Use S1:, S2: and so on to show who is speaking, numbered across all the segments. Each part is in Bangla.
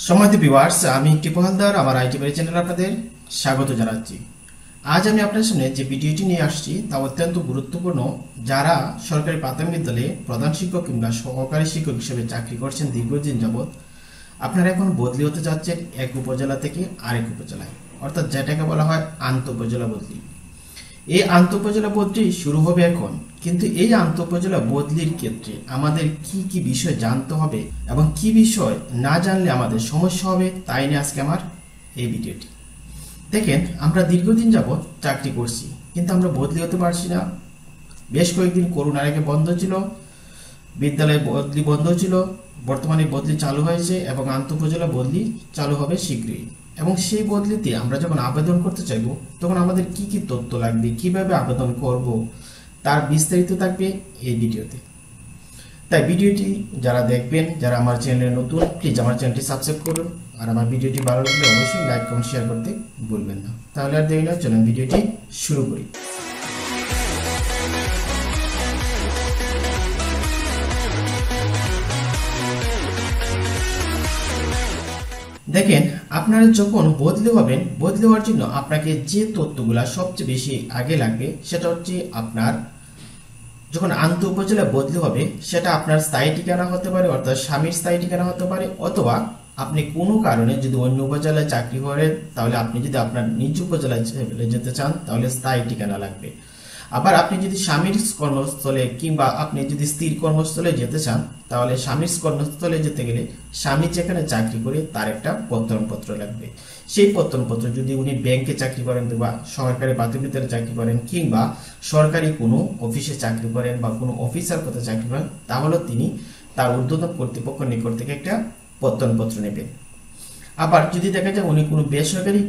S1: সম্মানিত ভিউয়ার্স, আমি টিপু হালদার আমার আইটি বাড়ি চ্যানেলে আপনাদের স্বাগত জানাচ্ছি। আজ আমি আপনার সামনে যে ভিডিওটি নিয়ে আসছি তা অত্যন্ত গুরুত্বপূর্ণ। যারা সরকারি প্রাথমিক বিদ্যালয়ে প্রধান শিক্ষক কিংবা সহকারী শিক্ষক হিসেবে চাকরি করছেন দীর্ঘদিন যাবৎ, আপনারা এখন বদলি হতে যাচ্ছেন এক উপজেলা থেকে আরেক উপজেলায়, অর্থাৎ যেটাকে বলা হয় আন্তঃ-উপজেলা বদলি। এই আন্তঃ-উপজেলা বদলি শুরু হবে এখন, কিন্তু এই আন্তঃ-উপজেলা বদলির ক্ষেত্রে আমাদের কি কি বিষয় জানতে হবে এবং কি বিষয় না জানলে আমাদের সমস্যা হবে, তাই নিয়ে আজকে আমার এই ভিডিওটি। দেখেন, আমরা দীর্ঘদিন যাবৎ চাকরি করছি, কিন্তু আমরা বদলি হতে পারছি না। বেশ কয়েকদিন করোনার আগে বন্ধ ছিল, বিদ্যালয়ে বদলি বন্ধ ছিল, বর্তমানে বদলি চালু হয়েছে এবং আন্তঃ-উপজেলা বদলি চালু হবে শীঘ্রই। এবং সেই বদলিতে আমরা যখন আবেদন করতে চাইব, তখন আমাদের কি কি তথ্য লাগবে, কিভাবে আবেদন করব, তার বিস্তারিত থাকবে এই ভিডিওতে। তাই ভিডিওটি যারা দেখবেন, যারা আমার চ্যানেলে নতুন, প্লিজ আমার চ্যানেলটি সাবস্ক্রাইব করুন। আর আমার ভিডিওটি ভালো লাগলে অবশ্যই লাইক কমেন্ট শেয়ার করতে ভুলবেন না। তাহলে আর দেরি না, চলুন ভিডিওটি শুরু করি। দেখেন, আপনারা যখন বদলি হবেন, বদলি হওয়ার জন্য আপনাকে যে তথ্যগুলা সবচেয়ে বেশি আগে লাগবে সেটা হচ্ছে আপনার যখন আন্তঃ-উপজেলা বদলি হবে, সেটা আপনার স্থায়ী ঠিকানা হতে পারে, অর্থাৎ স্বামীর স্থায়ী ঠিকানা হতে পারে, অথবা আপনি কোনো কারণে যদি অন্য উপজেলায় চাকরি করেন, তাহলে আপনি যদি আপনার নিজ উপজেলায় যেতে চান তাহলে স্থায়ী ঠিকানা লাগবে। আবার আপনি যদি স্বামীর কর্মস্থলে কিংবা আপনি যদি স্ত্রীর কর্মস্থলে যেতে চান, তাহলে স্বামীর কর্মস্থলে যেতে গেলে স্বামী যেখানে চাকরি করে তার একটা প্রত্যয়নপত্র লাগবে। সেই প্রত্যয়নপত্র যদি উনি ব্যাংকে চাকরি করেন বা সরকারি প্রাথমিক বিদ্যালয়ে চাকরি করেন কিংবা সরকারি কোনো অফিসে চাকরি করেন বা কোনো অফিসার পদে চাকরি করেন, তাহলে তিনি তার ঊর্ধ্বতন কর্তৃপক্ষ নিকট থেকে একটা প্রত্যয়নপত্র নেবেন। আবার যদি দেখা যায় উনি কোনো বেসরকারি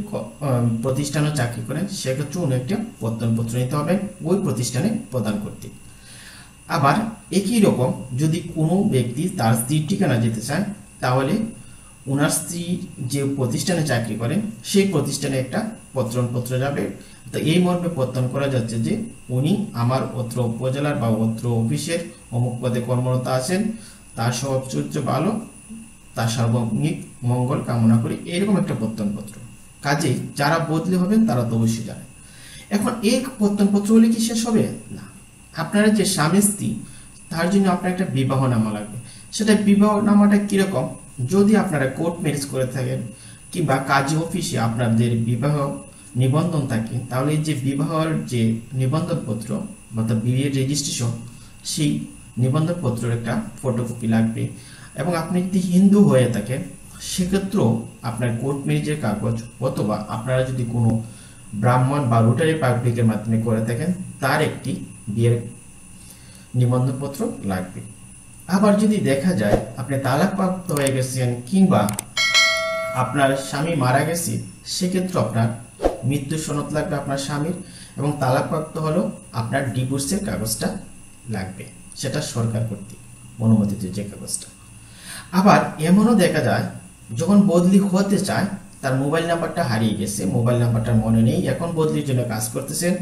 S1: প্রতিষ্ঠানে চাকরি করেন, সেক্ষেত্রে উনি একটা প্রত্যয়নপত্র নিতে হবে ওই প্রতিষ্ঠানে প্রদান করতে। আবার একই রকম যদি কোনো ব্যক্তি তার স্ত্রীর ঠিকানা যেতে চায়, তাহলে ওনার স্ত্রী যে প্রতিষ্ঠানে চাকরি করেন সেই প্রতিষ্ঠানে একটা প্রত্যয়নপত্র যাবে। তো এই মর্মে প্রত্যয়ন করা যাচ্ছে যে উনি আমার অত্র উপজেলার বা অত্র অফিসের অমুক পদে কর্মরত আছেন, তার স্বভাব চরিত্র ভালো, তার সার্বজনীন মঙ্গল কামনা করি, এরকম একটা প্রত্যয়নপত্র। কাজেই যারা বদলি হবেন তারা তো অবশ্যই জানেন। এখন এই প্রত্যয়নপত্র হলে কি শেষ হবে না, আপনারা যে স্বামী স্ত্রী তার জন্য আপনার একটা বিবাহনামা লাগবে। সেটা বিবাহনামাটা কিরকম, যদি আপনারা কোর্ট ম্যারেজ করে থাকেন কিংবা কাজী অফিসে আপনাদের বিবাহ নিবন্ধন থাকে, তাহলে যে বিবাহের যে নিবন্ধনপত্র অর্থাৎ বিয়ের রেজিস্ট্রেশন, সেই নিবন্ধনপত্রের একটা ফটোকপি লাগবে। এবং আপনি যদি হিন্দু হয়ে থাকেন, সেক্ষেত্রেও আপনার কোর্ট ম্যারেজের কাগজ, অথবা আপনারা যদি কোনো ব্রাহ্মণ বা রোটারি পাবলিকের মাধ্যমে করে থাকেন, তার একটি বিয়ের নিবন্ধনপত্র লাগবে। আবার যদি দেখা যায় আপনি তালাকপ্রাপ্ত হয়ে গেছেন কিংবা আপনার স্বামী মারা গেছে, সেক্ষেত্রে আপনার মৃত্যু সনদ লাগবে আপনার স্বামীর, এবং তালাকপ্রাপ্ত হলেও আপনার ডিভোর্সের কাগজটা লাগবে, সেটা সরকার কর্তৃক অনুমোদিত যে কাগজটা। আবার এমনও দেখা যায় যখন বদলি হতে চায়, তার মোবাইল নাম্বারটা হারিয়ে গেছে, মোবাইল নাম্বারটা মনে নেই, এখন বদলির জন্য কাজ করতেছেন,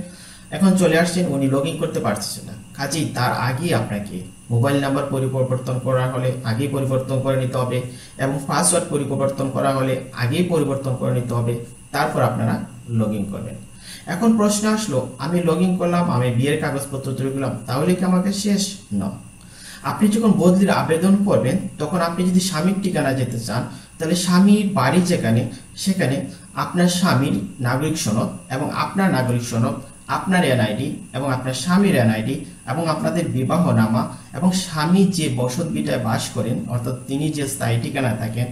S1: এখন চলে আসছেন, উনি লগ ইন করতে পারছেন না। কাজেই তার আগেই আপনাকে মোবাইল নাম্বার পরিবর্তন করা হলে আগেই পরিবর্তন করে নিতে হবে, এবং পাসওয়ার্ড পরিবর্তন করা হলে আগেই পরিবর্তন করে নিতে হবে, তারপর আপনারা লগ ইন করবেন। এখন প্রশ্ন আসলো, আমি লগ ইন করলাম, আমি বিয়ের কাগজপত্র তৈরি করলাম, তাহলে কি আমাকে শেষ? না। আপনি যখন বদলির আবেদন করবেন, তখন আপনি যদি স্বামীর ঠিকানা যেতে চান, তাহলে স্বামীর বাড়ি যেখানে, সেখানে আপনার স্বামীর নাগরিক সনদ এবং আপনার নাগরিক সনদ, আপনার এনআইডি এবং আপনার স্বামীর এনআইডি এবং আপনাদের বিবাহনামা, এবং স্বামী যে বসত ভিটায় বাস করেন অর্থাৎ তিনি যে স্থায়ী ঠিকানা থাকেন,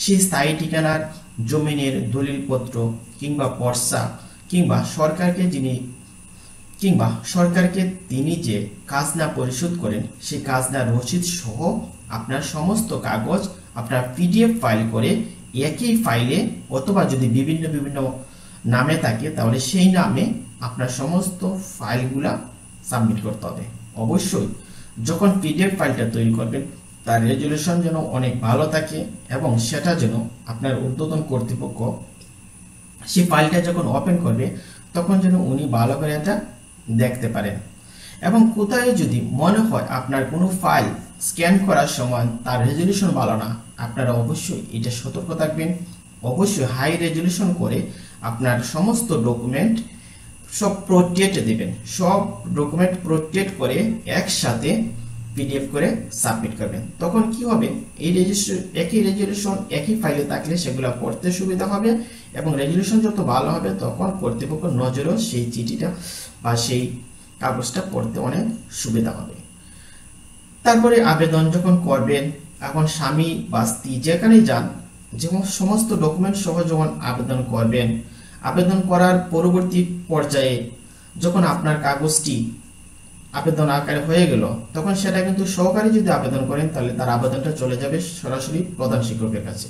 S1: সেই স্থায়ী ঠিকানার জমিনের দলিলপত্র কিংবা পর্চা কিংবা সরকারকে তিনি যে খাজনা পরিশোধ করেন সেই খাজনার রসিদ সহ আপনার সমস্ত কাগজ আপনার পিডিএফ ফাইল করে একই ফাইলে, অথবা যদি বিভিন্ন বিভিন্ন নামে থাকে তাহলে সেই নামে আপনার সমস্ত ফাইলগুলা সাবমিট করতে হবে। অবশ্যই যখন পিডিএফ ফাইলটা তৈরি করবেন, তার রেজুলেশন যেন অনেক ভালো থাকে এবং সেটা যেন আপনার ঊর্ধ্বতন কর্তৃপক্ষ সেই ফাইলটা যখন ওপেন করবে তখন যেন উনি ভালো করে এটা দেখতে পারেন। এবং কোথায় যদি মনে হয় আপনার কোনো ফাইল স্ক্যান করার সময় তার রেজলিউশন ভালো না, আপনারা অবশ্যই এটা সতর্ক থাকবেন। অবশ্যই হাই রেজলিউশন করে আপনার সমস্ত ডকুমেন্ট সব প্রোটেক্ট দেবেন, সব ডকুমেন্ট প্রোটেক্ট করে একসাথে পিডিএফ করে সাবমিট করবেন। তখন কি হবে, এই একই রেজলিউশন একই ফাইলে থাকলে সেগুলো পড়তে সুবিধা হবে এবং রেজলিউশন যত ভালো হবে তখন কর্তৃপক্ষ নজরেও সেই চিঠিটা বা সেই কাগজটা পড়তে অনেক সুবিধা হবে। তারপরে আবেদন যখন করবেন, এখন স্বামী বা স্ত্রী যেখানেই যান, যেমন সমস্ত ডকুমেন্ট সহ যখন আবেদন করবেন, আবেদন করার পরবর্তী পর্যায়ে যখন আপনার কাগজটি আবেদন আকারে হয়ে গেল, তখন সেটা কিন্তু সহকারী যদি আবেদন করেন তাহলে তার আবেদনটা চলে যাবে সরাসরি প্রধান শিক্ষকের কাছে।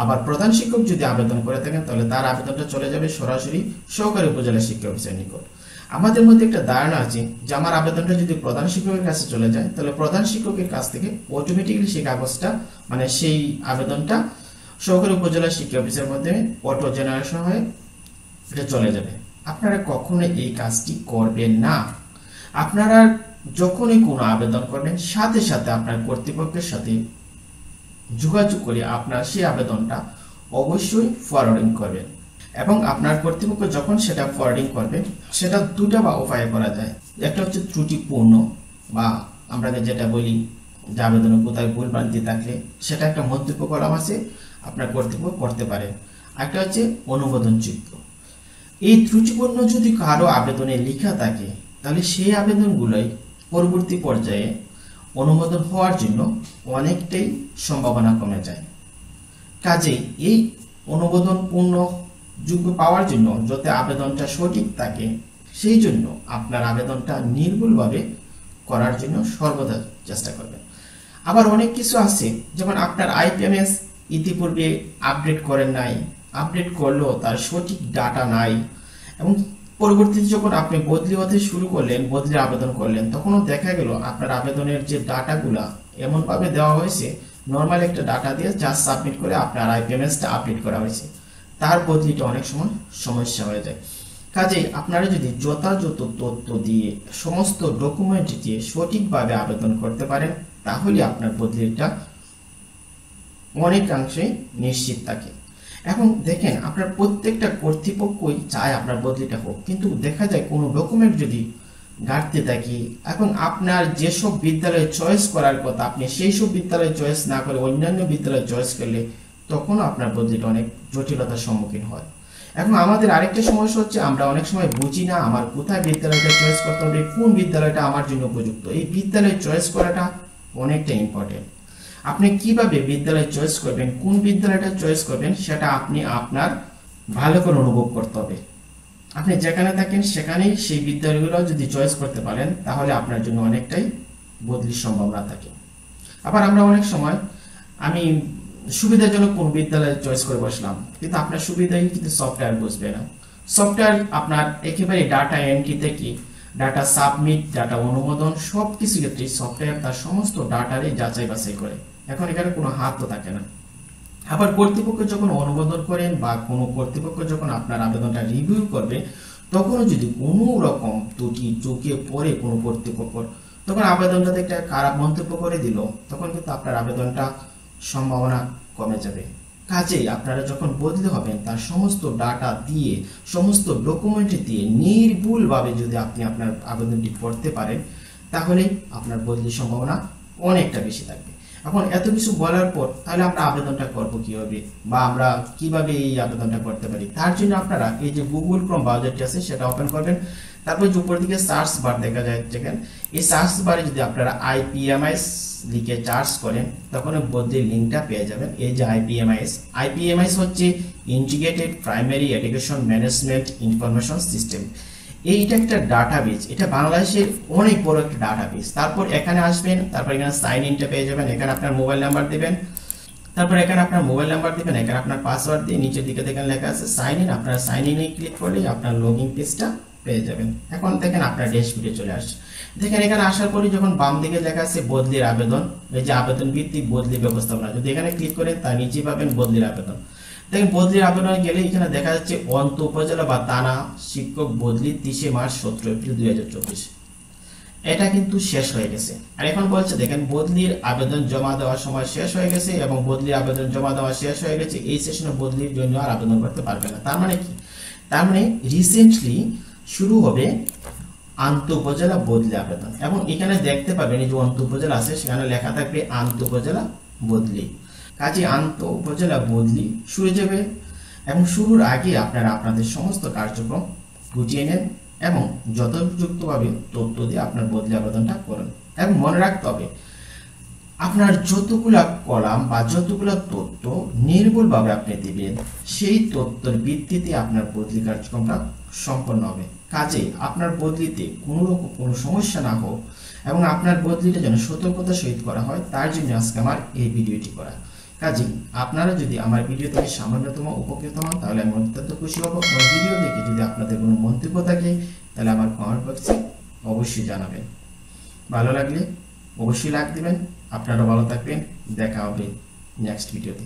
S1: আবার প্রধান শিক্ষক যদি আবেদন করে থাকেন তাহলে তার আবেদনটা চলে যাবে সরাসরি সহকারী উপজেলা শিক্ষা অফিসের নিকট। আমাদের মধ্যে একটা ধারণা আছে যে আমার আবেদনটা যদি প্রধান শিক্ষকের কাছে চলে যায় তাহলে প্রধান শিক্ষকের কাছ থেকে অটোমেটিক্যালি সেই কাগজটা মানে সেই আবেদনটা সহকারী উপজেলা শিক্ষা অফিসের মধ্যে অটো জেনারেশন হয়ে এটা চলে যাবে। আপনারা কখনোই এই কাজটি করবেন না। আপনারা যখনই কোনো আবেদন করবেন সাথে সাথে আপনার কর্তৃপক্ষের সাথে যোগাযোগ করে আপনার সেই আবেদনটা অবশ্যই ফরওয়ার্ডিং করবেন এবং আপনার কর্তৃপক্ষ যখন সেটা ফরওয়ার্ডিং করবে সেটা দুটো বা উপায়ে করা যায়। একটা হচ্ছে ত্রুটিপূর্ণ বা আমরা যেটা বলি যে আবেদনে কোথায় ভুল ভ্রান্তি থাকলে সেটা একটা মন্তব্য কলাম আছে, আপনার কর্তৃপক্ষ করতে পারে। একটা হচ্ছে অনুমোদনযোগ্য। এই ত্রুটিপূর্ণ যদি কারো আবেদনে লেখা থাকে তাহলে সেই আবেদনগুলোই পরবর্তী পর্যায়ে অনুমোদন হওয়ার জন্য অনেকটাই সম্ভাবনা কমে যায়। কাজেই এই অনুমোদনপূর্ণ যোগ্য পাওয়ার জন্য যাতে আবেদনটা সঠিক থাকে সেই জন্য আপনার আবেদনটা নির্ভুলভাবে করার জন্য সর্বদা চেষ্টা করবেন। আবার অনেক কিছু আছে, যেমন আপনার আইপিএমএস ইতিপূর্বে আপডেট করেন নাই, আপডেট করলেও তার সঠিক ডাটা নাই এবং পরবর্তীতে যখন আপনি বদলি হতে শুরু করলেন, বদলির আবেদন করলেন, তখনও দেখা গেল আপনার আবেদনের যে ডাটাগুলা এমনভাবে দেওয়া হয়েছে নর্মাল একটা ডাটা দিয়ে জাস্ট সাবমিট করে আপনার আইপিএমএসটা আপডেট করা হয়েছে, তার বদলিটা অনেক সময় সমস্যা হয়ে যায়। কাজেই আপনারা যদি যথাযথ তথ্য দিয়ে সমস্ত ডকুমেন্ট দিয়ে সঠিকভাবে আবেদন করতে পারেন তাহলে আপনার বদলিটা অনেকাংশে নিশ্চিত থাকে। এখন দেখেন আপনার প্রত্যেকটা কর্তৃপক্ষই চায় আপনার বদলিটা হোক, কিন্তু দেখা যায় কোনো ডকুমেন্ট যদি ঘাটতে থাকি এবং আপনার যেসব বিদ্যালয়ে চয়েস করার কথা আপনি সেই সব বিদ্যালয়ে চয়েস না করে অন্যান্য বিদ্যালয়ে চয়েস করলে তখনও আপনার বদলিটা অনেক জটিলতার সম্মুখীন হয়। এখন আমাদের আরেকটা সমস্যা হচ্ছে আমরা অনেক সময় বুঝি না আমার কোথায় বিদ্যালয়টা চয়েস করতে হবে, কোন বিদ্যালয়টা আমার জন্য উপযুক্ত। এই বিদ্যালয় চয়েস করাটা অনেকটা ইম্পর্টেন্ট। আপনি কিভাবে বিদ্যালয় চয়েস করবেন, কোন বিদ্যালয়টা চয়েস করবেন সেটা আপনি আপনার ভালো করে অনুভব করতে হবে। আপনি যেখানে থাকেন সেখানেই সেই বিদ্যালয়গুলো যদি চয়েস করতে পারেন তাহলে আপনার জন্য অনেকটাই বদলির সম্ভাবনা থাকে। আবার আমরা অনেক সময় আমি সুবিধাজনক কোন বিদ্যালয় চয়েস করে বসলাম, কিন্তু আপনার সুবিধাই কিন্তু সফটওয়্যার বুঝবে না। সফটওয়্যার আপনার একেবারে ডাটা এন্ট্রি থেকে ডাটা সাবমিট, ডাটা অনুমোদন সব কিছু ক্ষেত্রে সফটওয়্যার তার সমস্ত ডাটারে যাচাই বাছাই করে। এখন এখানে কোনো হাত তো থাকে না। আবার কর্তৃপক্ষ যখন অনুমোদন করেন বা কোনো কর্তৃপক্ষ যখন আপনার আবেদনটা রিভিউ করবে তখনও যদি কোনো রকম ত্রুটি চোখে পড়ে কোনো কর্তৃপক্ষ, তখন আবেদনটাতে একটা খারাপ মন্তব্য করে দিল, তখন কিন্তু আপনার আবেদনটা সম্ভাবনা কমে যাবে। কাজেই আপনারা যখন বদলি হবেন তার সমস্ত ডাটা দিয়ে সমস্ত ডকুমেন্ট দিয়ে নির্ভুলভাবে যদি আপনি আপনার আবেদনটি করতে পারেন তাহলে আপনার বদলির সম্ভাবনা অনেকটা বেশি থাকবে। এখন এত কিছু বলার পর তাহলে আমরা আবেদনটা করবো কিভাবে বা আমরা কিভাবে এই আবেদনটা করতে পারি, তার জন্য আপনারা এই যে গুগল ক্রোম ব্রাউজারটি আছে সেটা ওপেন করবেন। তারপর যে উপর দিকে সার্চ বার দেখা যায়, দেখেন এই সার্চ বারে যদি আপনারা আইপিএমআইএস লিখে সার্চ করেন তখন বদলির লিঙ্কটা পেয়ে যাবেন। এই যে আইপিএমআইএস হচ্ছে integrated primary education management information system. এইটা একটা ডাটাবেস, এটা বাংলাদেশের অনেক বড় একটা ডাটাবেস। তারপর এখানে আসবেন, তারপর এখানে সাইন ইনটা পেয়ে যাবেন, এখানে আপনার মোবাইল নাম্বার দিবেন, তারপর এখানে আপনার মোবাইল নাম্বার দিবেন, এখানে আপনার পাসওয়ার্ড দিয়ে নিচের দিকে দেখেন লেখা আছে সাইন ইন, আপনার সাইন ইনে ক্লিক করলে আপনার লগইন পেজটা পেয়ে যাবেন। এখন দেখেন আপনার ড্যাশবোর্ডে চলে আসছে। দেখেন এখানে আসার পরে যখন বাম দিকে লেখা আছে বদলির আবেদন, এই যে আবেদন ভিত্তিক বদলি ব্যবস্থাপনা, যদি এখানে ক্লিক করেন তার নিচে পাবেন বদলির আবেদন। দেখেন বদলির আবেদনে গেলে এখানে দেখা যাচ্ছে অন্ত উপজেলা বা থানা শিক্ষক বদলি 30 মার্চ 17 এপ্রিল 2024। এটা কিন্তু শেষ হয়ে গেছে। আর এখন বলছে দেখেন বদলির আবেদন জমা দেওয়ার সময় শেষ হয়ে গেছে এবং বদলির আবেদন জমা দেওয়া শেষ হয়ে গেছে, এই সেশনে বদলির জন্য আর আবেদন করতে পারবে না। তার মানে কি? তার মানে রিসেন্টলি শুরু হবে আন্ত উপজেলা বদলি আবেদন, এবং এখানে দেখতে পাবেন এই যে আন্ত উপজেলা আছে সেখানে লেখা থাকবে আন্ত উপজেলা বদলি। কাজে আন্ত উপজেলা বদলি শুরু যাবে, এবং শুরুর আগে আপনারা আপনাদের সমস্ত কার্যক্রম গুছিয়ে নেন এবং যথোপযুক্তভাবে তথ্য দিয়ে আপনার বদলি আবেদনটা করুন। এবং মনে রাখতে হবে আপনার যতগুলা কলাম বা যতগুলা তথ্য নির্ভুলভাবে আপনি দিবেন সেই তথ্যের ভিত্তিতে আপনার বদলি কার্যক্রমটা সম্পন্ন হবে। কাজে আপনার বদলিতে কোনো রকম কোনো সমস্যা না হোক এবং আপনার বদলিটা যেন সতর্কতার সহিত করা হয়, তার জন্য আজকে আমার এই ভিডিওটি করা। কাজে আপনারা যদি আমার ভিডিও থেকে সামান্যতম উপকৃত হন তাহলে আমি অত্যন্ত খুশি হব, এবং ভিডিও দেখে যদি আপনাদের কোনো মন্তব্য থাকে তাহলে আমার কমেন্ট বক্সে অবশ্যই জানাবেন। ভালো লাগলে অবশ্যই লাইক দিবেন। আপনারা ভালো থাকবেন, দেখা হবে নেক্সট ভিডিওতে।